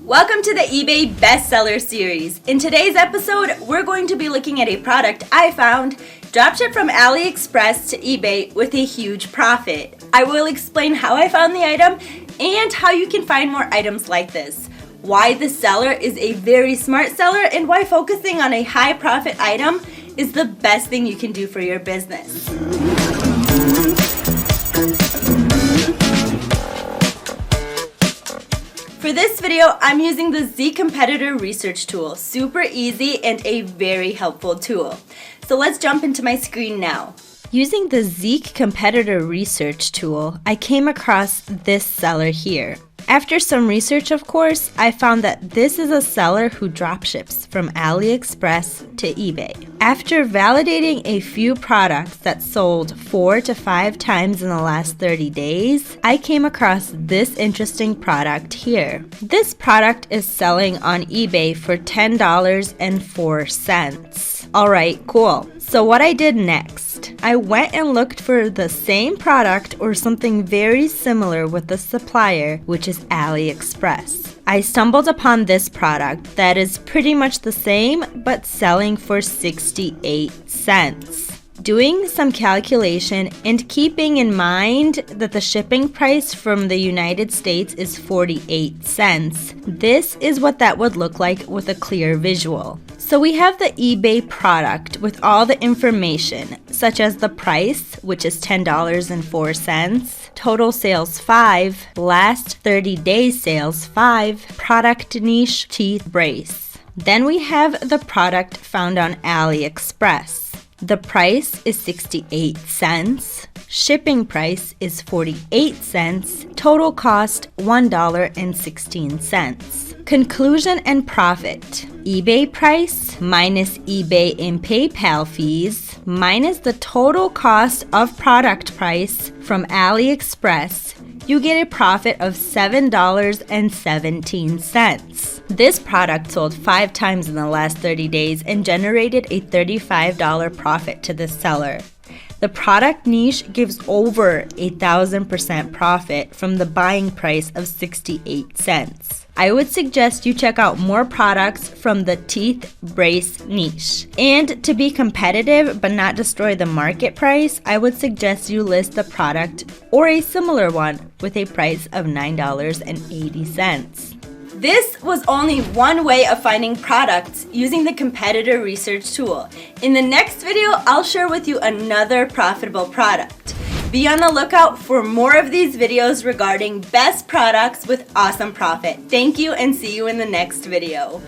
Welcome to the eBay bestseller series. In today's episode, we're going to be looking at a product I found dropshipped from AliExpress to eBay with a huge profit. I will explain how I found the item and how you can find more items like this, why the seller is a very smart seller, and why focusing on a high profit item is the best thing you can do for your business. For this video, I'm using the Zik Competitor Research Tool. Super easy and a very helpful tool. So let's jump into my screen now. Using the Zik Competitor Research Tool, I came across this seller here. After some research, of course, I found that this is a seller who dropships from AliExpress to eBay. After validating a few products that sold 4 to 5 times in the last 30 days, I came across this interesting product here. This product is selling on eBay for $10.04. Alright, cool. So what I did next, I went and looked for the same product or something very similar with the supplier, which is AliExpress. I stumbled upon this product that is pretty much the same but selling for 68 cents. Doing some calculation and keeping in mind that the shipping price from the United States is 48 cents, this is what that would look like with a clear visual. So we have the eBay product with all the information, such as the price, which is $10.04, total sales 5, last 30 days sales 5, product niche teeth brace. Then we have the product found on AliExpress. The price is 68 cents, shipping price is 48 cents, total cost $1.16. Conclusion and profit. eBay price minus eBay and PayPal fees minus the total cost of product price from AliExpress, you get a profit of $7.17. This product sold 5 times in the last 30 days and generated a $35 profit to the seller. The product niche gives over 1,000% profit from the buying price of 68 cents. I would suggest you check out more products from the teeth brace niche. And to be competitive but not destroy the market price, I would suggest you list the product or a similar one with a price of $9.80. This was only one way of finding products using the competitor research tool. In the next video, I'll share with you another profitable product. Be on the lookout for more of these videos regarding best products with awesome profit. Thank you and see you in the next video.